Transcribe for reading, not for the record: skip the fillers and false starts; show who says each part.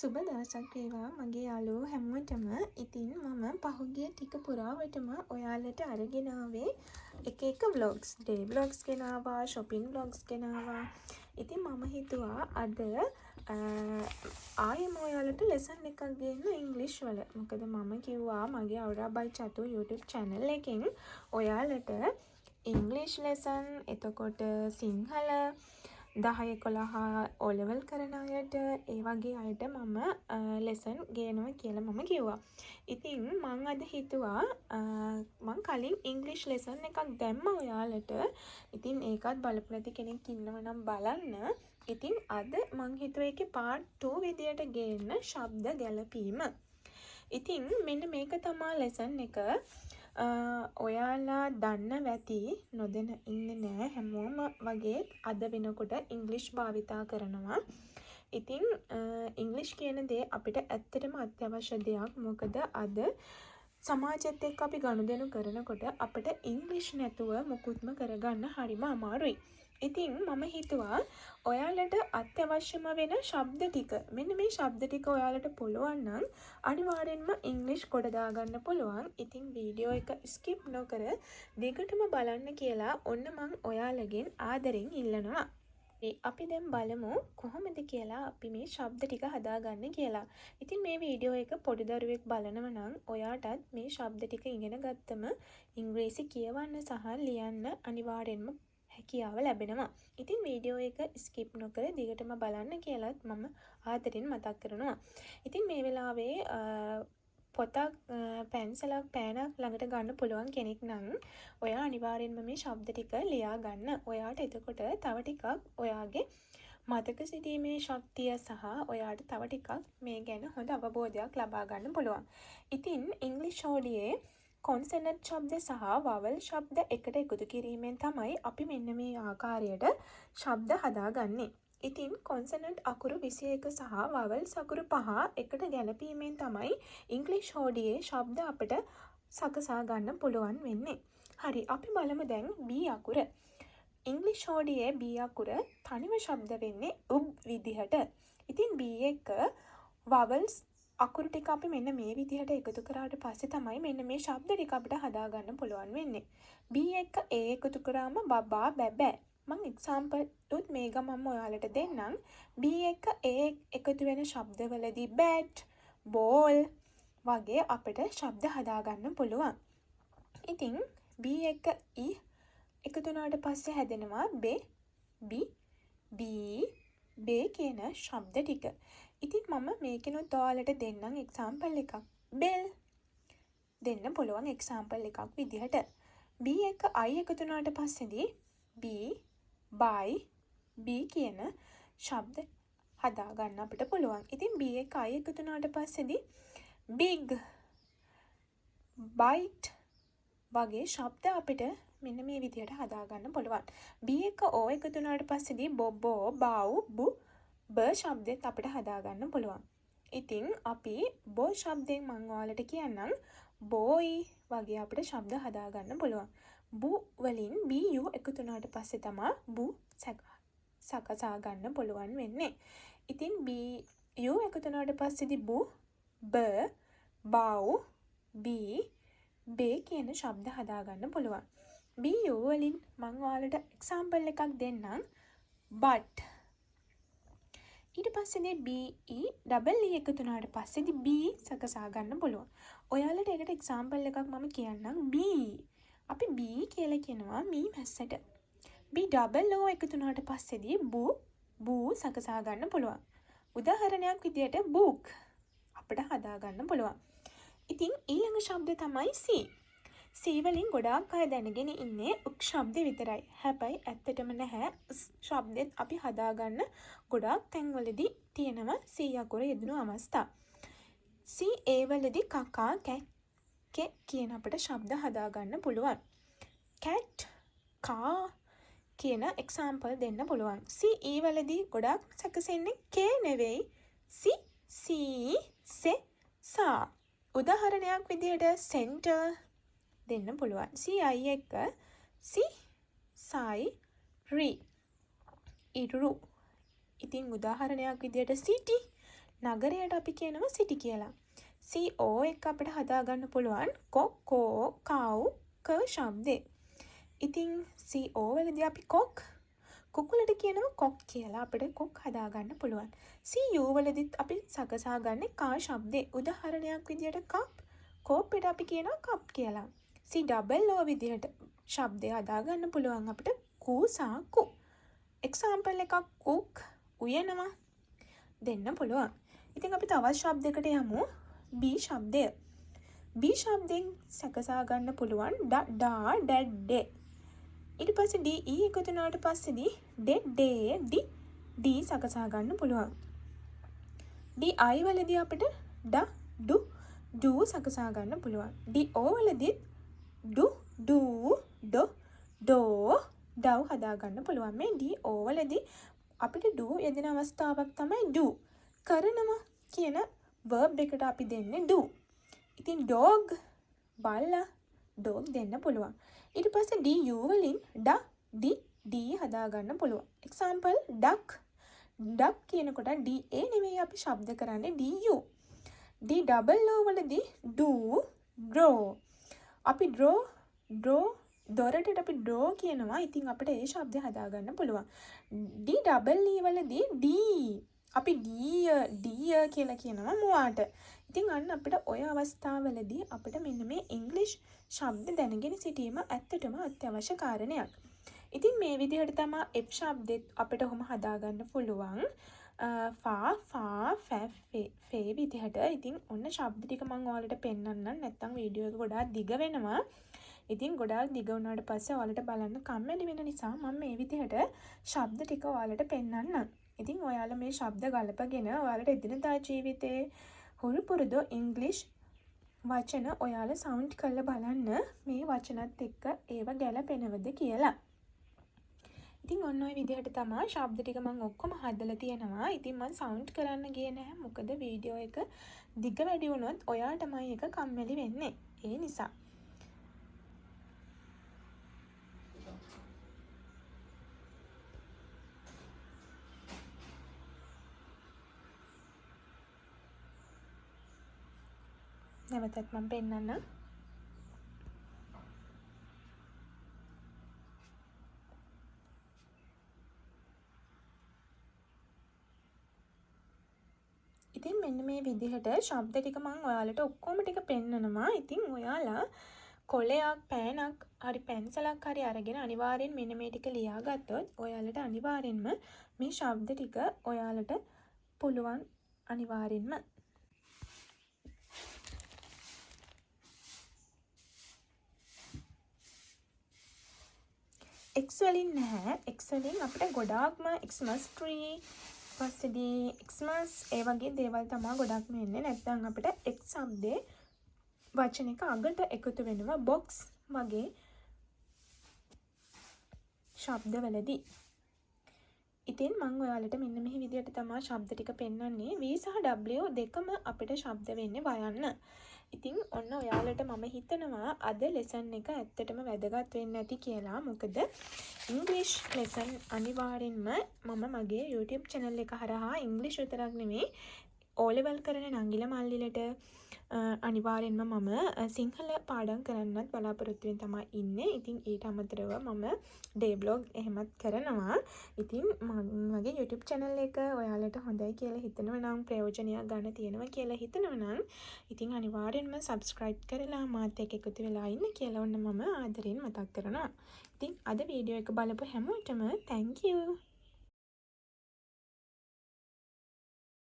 Speaker 1: සුබ දවසක් වේවා මගේ යාළුවෝ හැමෝටම. ඉතින් මම පහුගිය ටික පුරාවටම ඔයාලට අරගෙන ආවේ එක vlogs, day vlogs ගෙනාවා, shopping vlogs ගෙනාවා. ඉතින් මම හිතුවා අද ආයෙම ඔයාලට lesson එකක් ගේන්න ඉංග්‍රීසි වල. මොකද මම කිව්වා මගේ අවුරා බයි චතු YouTube channel එකෙන් ඔයාලට ඉංග්‍රීසි lesson, එතකොට සිංහල 10-11 O-level කරන අයට ඒ වගේ අයට මම ලෙසන් ගේනවා කියලා මම කිව්වා. ඉතින් මං අද හිතුවා මං කලින් ඉංග්‍රීසි ලෙසන් එකක් දැම්ම ඔයාලට. ඉතින් ඒකත් බලපු නැති කෙනෙක් ඉන්නවා නම් බලන්න. ඉතින් අද මං හිතුවා ඒකේ part 2 විදියට ගේන්න ශබ්ද ගැලපීම. ඉතින් මෙන්න මේක තමයි ලෙසන් එක. ඔයාලා දන්න වැති නොදැන ඉන්නේ නෑ හැමෝම වගේ අද වෙනකොට ඉංග්‍රීසි භාවිතා කරනවා. ඉතින් ඉංග්‍රීසි කියන දේ අපිට ඇත්තටම අත්‍යවශ්‍ය දෙයක්. මොකද අද සමාජයත් එක්ක අපි ගනුදෙනු කරනකොට අපිට ඉංග්‍රීසි නැතුව මුකුත්ම කරගන්න හරිම අමාරුයි. ඉතින් මම හිතුවා ඔයාලට අත්‍යවශ්‍යම වෙන ශබ්ද ටික, මෙන්න මේ ශබ්ද ටික ඔයාලට පුළුවන් නම් අනිවාර්යෙන්ම ඉංග්‍රීසි කොට දාගන්න පුළුවන්. ඉතින් වීඩියෝ එක ස්කිප් නොකර දිගටම බලන්න කියලා ඔන්න මං ඔයාලගෙන් ආදරෙන් ඉල්ලනවා. අපි දැන් බලමු කොහොමද කියලා අපි මේ ශබ්ද ටික හදාගන්න කියලා. ඉතින් මේ වීඩියෝ එක පොඩි දරුවෙක් බලනව නම් ඔයාටත් මේ ශබ්ද ටික ඉගෙන ගත්තම ඉංග්‍රීසි කියවන්න සහ ලියන්න අනිවාර්යෙන්ම හැකියාව ලැබෙනවා. ඉතින් වීඩියෝ එක ස්කිප් නොකර දිගටම බලන්න කියලාත් මම ආදරෙන් මතක් කරනවා. ඉතින් මේ වෙලාවේ පොතක්, පැන්සලක්, පෑනක් ළඟට ගන්න පුළුවන් කෙනෙක් නම් ඔයා අනිවාර්යෙන්ම මේ ශබ්ද ටික ලියා ගන්න. ඔයාට එතකොට තව ටිකක් ඔයාගේ මතක සිටීමේ ශක්තිය සහ ඔයාට තව ටිකක් මේ ගැන හොඳ අවබෝධයක් ලබා ගන්න පුළුවන්. ඉතින් ඉංග්‍රීසි හෝඩියේ කොන්සනන්ට් ශබ්ද සහ වවල් ශබ්ද එකට එකතු කිරීමෙන් තමයි අපි මෙන්න මේ ආකාරයට ශබ්ද හදාගන්නේ. ඉතින් කොන්සනන්ට් අකුරු 21 සහ වවල්ස් අකුරු 5 එකට ගැලපීමෙන් තමයි ඉංග්‍රීසි හෝඩියේ ශබ්ද අපිට සකසා ගන්න පුළුවන් වෙන්නේ. හරි, අපි බලමු දැන් B අකුර. ඉංග්‍රීසි හෝඩියේ B අකුර තනිව ශබ්ද වෙන්නේ උබ් විදිහට. ඉතින් B එක වවල්ස් අකුරු ටික අපි මෙන්න මේ විදිහට එකතු කරාට පස්සේ තමයි මෙන්න මේ ශබ්ද ටික අපිට හදාගන්න පුළුවන් වෙන්නේ. B එක A එකතු කරාම බබා බැබෑ. මම එක්සැම්පල් උත් මේක මම ඔයාලට දෙන්නම්. B එක A එකතු වෙන ශබ්දවලදී bat, ball වගේ අපිට ශබ්ද හදාගන්න පුළුවන්. ඉතින් B එක E එකතු වුණාට පස්සේ හැදෙනවා බේ කියන ශබ්ද ටික. ඉතින් මම මේකෙනුත් ඔයාලට දෙන්නම් එක්සැම්පල් එකක්. bell දෙන්න පුළුවන් එක්සැම්පල් එකක් විදිහට. B එක I එකතු වුණාට පස්සේදී by කියන ශබ්ද හදා ගන්න අපිට පුළුවන්. ඉතින් B එක I එකතු වුණාට පස්සේදී big, bite වගේ ශබ්ද අපිට මෙන්න මේ විදිහට හදා ගන්න පුළුවන්. B එක O එකතු වුණාට පස්සේදී බොබෝ, බව්, බ ශබ්දෙත් අපිට හදා ගන්න පුළුවන්. ඉතින් අපි බෝ ශබ්දයෙන් මම ඔයාලට කියන්නම් boy වගේ අපිට ශබ්ද හදා ගන්න පුළුවන්. බු වලින් BU එකතු වුණාට පස්සේ තමයි බු සකසා ගන්න පුළුවන් වෙන්නේ. ඉතින් BU එකතු වුණාට පස්සේදී බු, බ, බව්, බේ කියන ශබ්ද හදා ගන්න පුළුවන්. BU වලින් මම ඔයාලට එක්සැම්පල් එකක් දෙන්නම්. but ඊට පස්සේදී BE එකතු වුණාට පස්සේදී B සකසා ගන්න පුළුවන්. ඔයාලට ඒකට එක්සැම්පල් එකක් මම කියන්නම්. අපි B කියලා කියනවා මී මැස්සට. B එකතු වුණාට පස්සේදී බූ සකසා ගන්න පුළුවන්. උදාහරණයක් විදියට book අපිට හදා ගන්න පුළුවන්. ඉතින් ඊළඟ ශබ්ද තමයි C. C වලින් ගොඩාක් අය දැනගෙන ඉන්නේ උක් ශබ්ද විතරයි. හැබැයි ඇත්තටම නැහැ. ශබ්දෙත් අපි හදාගන්න ගොඩාක් තැන්වලදී තියෙනවා C අකුර යෙදුණු අවස්ථා. C A වලදී කකා, කැ කියන අපිට ශබ්ද හදාගන්න පුළුවන්. cat, car කියන එක්සැම්පල් දෙන්න පුළුවන්. C E වලදී ගොඩාක් සැකසෙන්නේ K නෙවෙයි C, se, sa. උදාහරණයක් විදියට center දෙන්න පුළුවන්. CI එක ඉරු. ඉතින් උදාහරණයක් විදියට city, නගරයට අපි කියනවා city කියලා. CO එක අපිට හදාගන්න පුළුවන් කොකෝ කව් ක ශබ්දේ. ඉතින් CO වලදී අපි කුකුලට කියනවා කොක් කියලා අපිට කොක් හදාගන්න පුළුවන්. CU වලදීත් අපි සකසා ගන්න කා ශබ්දේ. උදාහරණයක් විදියට කෝප්පෙට අපි කියනවා කප් කියලා. COO විදියට ශබ්දය හදාගන්න පුළුවන් අපිට කූසා කු. එක්සාම්පල් එකක් කුක් උයනවා දෙන්න පුළුවන්. ඉතින් අපි තවත් ශබ්දයකට යමු. B ශබ්දය. B ශබ්දයෙන් සකසා ගන්න පුළුවන් ඩා ඩැඩ්ඩේ. ඊට පස්සේ DE එකතු වුණාට පස්සේදී ඩේ ඩි සකසා ගන්න පුළුවන්. DI වලදී අපිට ඩු සකසා ගන්න පුළුවන්. DO වලදී ඩෝ ඩව් හදා ගන්න පුළුවන්. මේ DO වලදී අපිට ඩු යෙදෙන අවස්ථාවක් තමයි ඩු. කරනවා කියන verb එකට අපි දෙන්නේ ඩු. ඉතින් dog බල්ලා dog දෙන්න පුළුවන්. ඊට පස්සේ DU වලින් ඩී හදා ගන්න පුළුවන්. example duck කියනකොට DA නෙමෙයි අපි ශබ්ද කරන්නේ DU. DOO වලදී draw. අපි draw දොරටට අපි draw කියනවා. ඉතින් අපිට ඒ ශබ්දය හදා ගන්න පුළුවන්. DEE වලදී D අපි dear කියලා කියනවා මුවාට. ඉතින් අන්න අපිට ඔය අවස්ථාවලදී අපිට මෙන්න මේ ඉංග්‍රීසි ශබ්ද දැනගෙන සිටීම ඇත්තටම අත්‍යවශ්‍ය කාරණයක්. ඉතින් මේ විදිහට තමයි F ශබ්දෙත් අපිට කොහොම හදාගන්න පුළුවන්. ෆේ විදිහට. ඉතින් ඔන්න ශබ්ද ටික මම ඔයාලට පෙන්නන්නම්. නැත්නම් වීඩියෝ එක ගොඩාක් දිග වෙනවා. ඉතින් ගොඩාක් දිග වුණාට පස්සේ ඔයාලට බලන්න කම්මැලි වෙන නිසා මම මේ විදිහට ශබ්ද ටික ඔයාලට පෙන්නන්නම්. ඉතින් ඔයාලා මේ ශබ්ද ගලපගෙන ඔයාලට එදිනදා ජීවිතේ හුරු පුරුදු ඉංග්‍රීසි වචන ඔයාලා සවුන්ඩ් කරලා බලන්න මේ වචනත් එක්ක ඒව ගැලපෙනවද කියලා. ඉතින් ඔන්න ඔය විදිහට තමයි ශබ්ද ටික මම ඔක්කොම හදලා තියෙනවා. ඉතින් මම සවුන්ඩ් කරන්න ගියේ නැහැ. මොකද වීඩියෝ එක දිග වැඩි වුණොත් ඔයාටමයි එක කම්මැලි වෙන්නේ. ඒ නිසා. නැවතත් මම පෙන්නන්නම්. ඉතින් මෙන්න මේ විදිහට ශබ්ද ටික මම ඔයාලට ඔක්කොම ටික පෙන්නනවා. ඉතින් ඔයාලා කොලයක් පෑනක් හරි පැන්සලක් හරි අරගෙන අනිවාර්යෙන් මෙන්න මේ ටික ලියාගත්තොත් ඔයාලට අනිවාර්යෙන්ම මේ ශබ්ද ටික ඔයාලට පුළුවන් අනිවාර්යෙන්ම. X වලින් නැහැ. X වලින් අපිට ගොඩාක්ම Xmas tree පස්සේදී Xmas ඒ වගේ දේවල් තමයි ගොඩක්ම එන්නේ. නැත්නම් අපිට X શબ્දේ වචනික අගට එකතු වෙනවා box වගේ ශබ්දවලදී. ඉතින් මම ඔයාලට මෙන්න මේ විදිහට තමයි ශබ්ද ටික පෙන්වන්නේ. V සහ W දෙකම අපිට ශබ්ද වෙන්නේ වයන්න. ඉතින් ඔන්න ඔයාලට මම හිතනවා අද ලෙසන් එක ඇත්තටම වැදගත් වෙන්න ඇති කියලා. මොකද ඉංග්‍රීසි ලෙසන් අනිවාර්යෙන්ම මම මගේ YouTube channel එක හරහා ඉංග්‍රීසි විතරක් නෙමෙයි O level කරන නංගිල මල්ලිලට අනිවාර්යෙන්ම මම සිංහල පාඩම් කරන්නත් බලාපොරොත්තු වෙමින් තමයි ඉන්නේ. ඉතින් ඊට අමතරව මම day vlog එහෙමත් කරනවා. ඉතින් මගේ YouTube channel එක ඔයාලට හොඳයි කියලා හිතනවා නම් ප්‍රයෝජනයක් ගන්න තියෙනවා කියලා හිතනවා නම් ඉතින් අනිවාර්යෙන්ම subscribe කරලා මාත් එක්ක එකතු වෙලා ඉන්න කියලා ඔන්න මම ආදරෙන් මතක් කරනවා. ඉතින් අද වීඩියෝ එක බලපු හැමෝටම thank you.